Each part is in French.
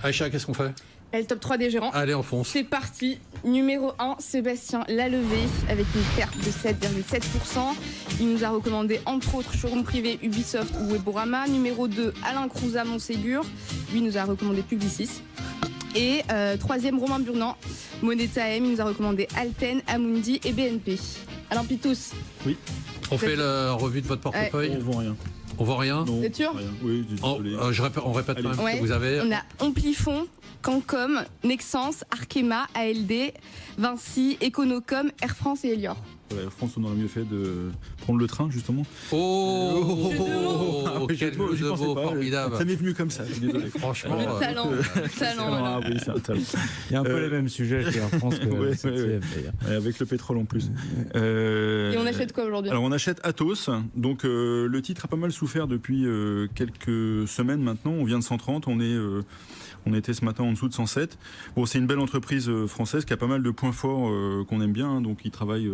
Aïcha, qu'est-ce qu'on fait? Et le top 3 des gérants. Allez, on fonce. C'est parti. Numéro 1, Sébastien Lalevé, avec une perte de 7,7%. Il nous a recommandé entre autres showroom privé Ubisoft ou Weborama. Numéro 2, Alain Crouza Montségur. Lui nous a recommandé Publicis. Et troisième, Romain Burnand, Moneta M. Il nous a recommandé Alten, Amundi et BNP. Alain Pitous. Oui. On fait la revue de votre portefeuille. On voit rien. On voit rien. Non, C'est sûr rien. Oui, désolé. On répète quand même Ouais. ce que vous avez. On a Amplifon, Cancom, Nexens, Arkema, ALD, Vinci, Econocom, Air France et Elior. Ouais, France, on aurait mieux fait de prendre le train, justement. Oh, quel jeu j'y de pensais mots pas. formidable. Ça m'est venu comme ça, je suis désolé. Franchement, Talent. Ah oui, c'est un talent. Il y a un peu les mêmes sujets chez Air France que Ouais, SNCF, ouais. d'ailleurs. Avec le pétrole en plus. Et on achète quoi aujourd'hui? Alors on achète Atos, donc le titre a pas mal souffert depuis quelques semaines maintenant, on vient de 130, on était ce matin en dessous de 107. Bon, c'est une belle entreprise française qui a pas mal de points forts qu'on aime bien, hein. Donc ils travaillent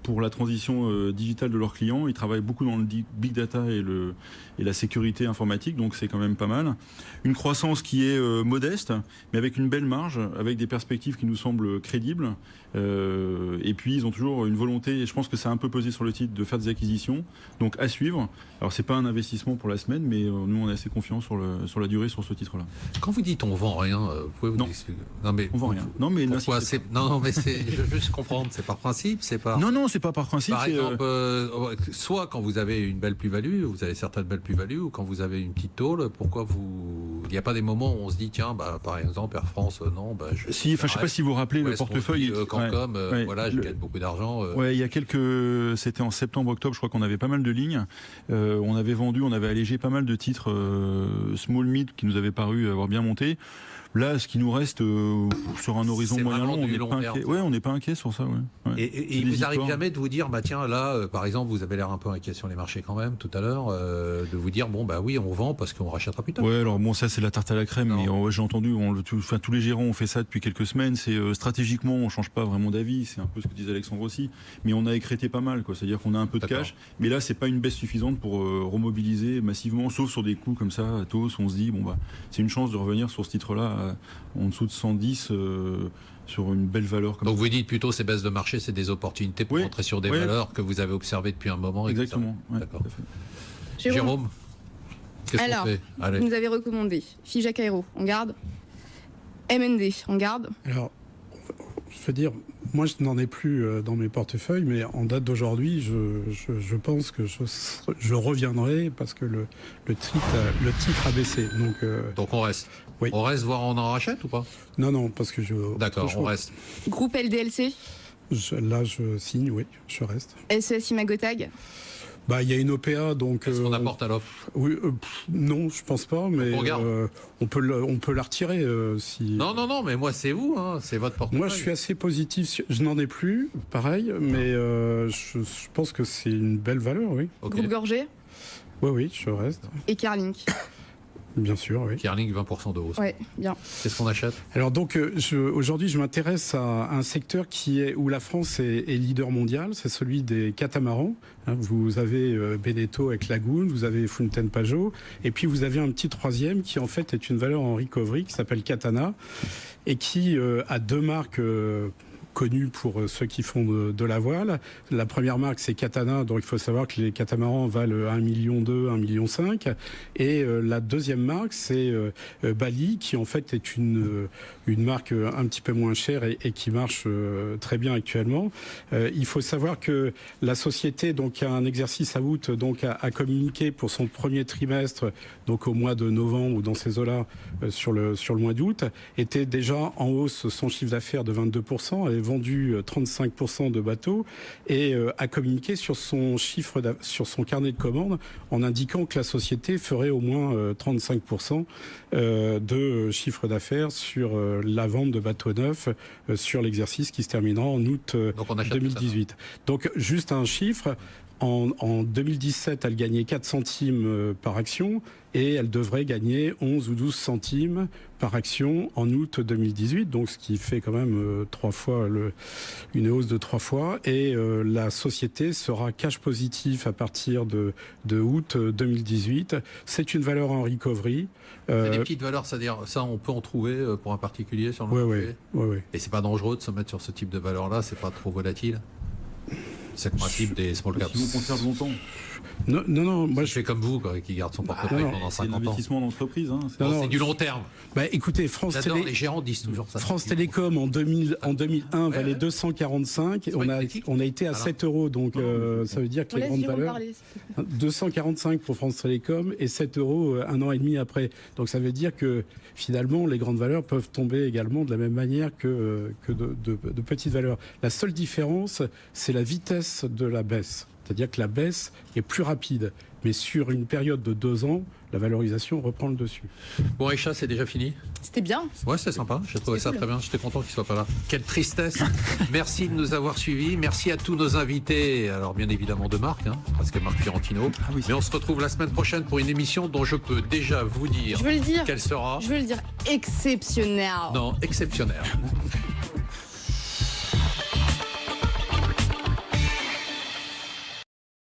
pour la transition digitale de leurs clients, ils travaillent beaucoup dans le big data et la sécurité informatique, donc c'est quand même pas mal. Une croissance qui est modeste, mais avec une belle marge, avec des perspectives qui nous semblent crédibles. Et puis ils ont toujours une volonté, et je pense que ça a un peu pesé sur le titre, de faire des acquisitions, donc à suivre. Alors c'est pas un investissement pour la semaine, mais nous on est assez confiants sur la durée sur ce titre-là. quand vous dites on vend rien, vous pouvez vous Non. expliquer? Non, mais On vend rien. Non, mais pourquoi n'insistez non, mais je veux juste comprendre. C'est par principe, c'est pas. Non, c'est pas par principe. Par c'est, exemple, soit quand vous avez une belle plus-value, vous avez certaines belles plus-values, ou quand vous avez une petite tôle, pourquoi vous... Il n'y a pas des moments où on se dit, tiens, bah, par exemple, Air France, non, bah, je Si, enfin, je sais pas si vous vous rappelez le portefeuille. Cancom, Ouais, voilà, je gagne beaucoup d'argent. Ouais, il y a c'était en septembre-octobre, je crois qu'on avait pas mal de lignes. On avait allégé pas mal de titres small mid qui nous avaient paru avoir bien monté. Là, ce qui nous reste sur un horizon C'est moyen vraiment long, on du n'est long pas terme. inquiet. Ouais, on n'est pas inquiet sur ça. Ouais. Ouais. Et C'est il des vous arrive histoires. jamais de vous dire, bah tiens, là, par exemple, vous avez l'air un peu inquiet sur les marchés quand même, tout à l'heure, de vous dire, bon, bah oui, on vend parce qu'on rachètera plus tard. Ouais, alors bon, ça c'est la tarte à la crème, Non. mais j'ai entendu, tous les gérants ont fait ça depuis quelques semaines. C'est stratégiquement, on change pas vraiment d'avis. C'est un peu ce que disait Alexandre aussi, mais on a écrété pas mal, quoi. C'est-à-dire qu'on a un peu de D'accord. cash, mais là c'est pas une baisse suffisante pour remobiliser massivement, sauf sur des coups comme ça. À Tos, on se dit bon bah c'est une chance de revenir sur ce titre-là en dessous de 110. Sur une belle valeur comme Donc ça. vous dites plutôt ces baisses de marché, c'est des opportunités pour Oui. entrer sur des Oui. valeurs que vous avez observées depuis un moment. Exactement. Ouais, D'accord. tout à fait. Jérôme, qu'est-ce qu'on Alors, fait? Allez. vous nous avez recommandé Figeac Aéro, on garde. MND, on garde. Alors, je veux dire, moi je n'en ai plus dans mes portefeuilles, mais en date d'aujourd'hui, je pense que je reviendrai parce que le titre a baissé. Donc on reste. Oui. On reste voir on en rachète ou pas? Non, parce que D'accord, on franchement, reste. Groupe LDLC, Là, je signe, oui, je reste. SES Imagotag. Bah, il y a une OPA, donc. Qu'est-ce qu'on apporte à l'offre? Oui, non, je pense pas, mais On regarde. on peut la retirer si. Non, mais moi c'est vous, hein, c'est votre portefeuille. Moi, je suis assez positif. Je n'en ai plus, pareil, mais je pense que c'est une belle valeur, oui. Ok. Groupe Gorgé Oui, je reste. et Carlink. Bien sûr, oui. Carling 20% de hausse. Ouais, bien. Qu'est-ce qu'on achète? Alors donc aujourd'hui je m'intéresse à un secteur où la France est leader mondial, c'est celui des catamarans. Hein, vous avez Beneteau avec Lagoon, vous avez Fountaine Pajot, et puis vous avez un petit troisième qui en fait est une valeur en recovery qui s'appelle Katana et qui a deux marques connu pour ceux qui font de la voile. La première marque, c'est Katana, donc il faut savoir que les catamarans valent 1,2 million, 1,5 million. Et la deuxième marque, c'est Bali, qui en fait est une marque un petit peu moins chère et qui marche très bien actuellement. Il faut savoir que la société donc a un exercice à août, donc a communiqué pour son premier trimestre, donc au mois de novembre ou dans ces eaux-là, sur le mois d'août, était déjà en hausse son chiffre d'affaires de 22%, avait vendu 35% de bateaux et a communiqué sur son carnet de commandes en indiquant que la société ferait au moins 35% de chiffre d'affaires sur la vente de bateaux neufs sur l'exercice qui se terminera en août Donc on achète 2018. Donc juste un chiffre. En 2017, elle gagnait 4 centimes par action et elle devrait gagner 11 ou 12 centimes par action en août 2018, donc ce qui fait quand même une hausse de 3 fois. Et la société sera cash positif à partir de août 2018. C'est une valeur en recovery. C'est des petites valeurs, c'est-à-dire ça, on peut en trouver pour un particulier sur le marché. Oui. Et c'est pas dangereux de se mettre sur ce type de valeur-là, c'est pas trop volatile. C'est le principe des small caps. Si on conserve longtemps. Non, moi je fais comme vous, quoi, qui garde son portefeuille pendant 50 ans. C'est l'investissement d'entreprise. Hein. C'est du long terme. Écoutez, les gérants disent toujours ça. France Télécom en 2001 valait 245. On a été à 7 euros, donc ça veut dire que les grandes valeurs. 245 pour France Télécom et 7 euros un an et demi après. Donc ça veut dire que finalement les grandes valeurs peuvent tomber également de la même manière que de petites valeurs. La seule différence, c'est la vitesse de la baisse. C'est-à-dire que la baisse est plus rapide. Mais sur une période de 2 ans, la valorisation reprend le dessus. Bon, Aïcha, c'est déjà fini? C'était bien. Ouais, c'est sympa. J'ai trouvé ça très bien. J'étais content qu'il soit pas là. Quelle tristesse. Merci de nous avoir suivis. Merci à tous nos invités. Alors, bien évidemment, de Marc, parce que Marc Fiorentino. Ah oui, mais on se retrouve la semaine prochaine pour une émission dont je peux déjà vous dire. Je veux le dire. Quelle sera? Je veux le dire exceptionnelle. Non, exceptionnelle.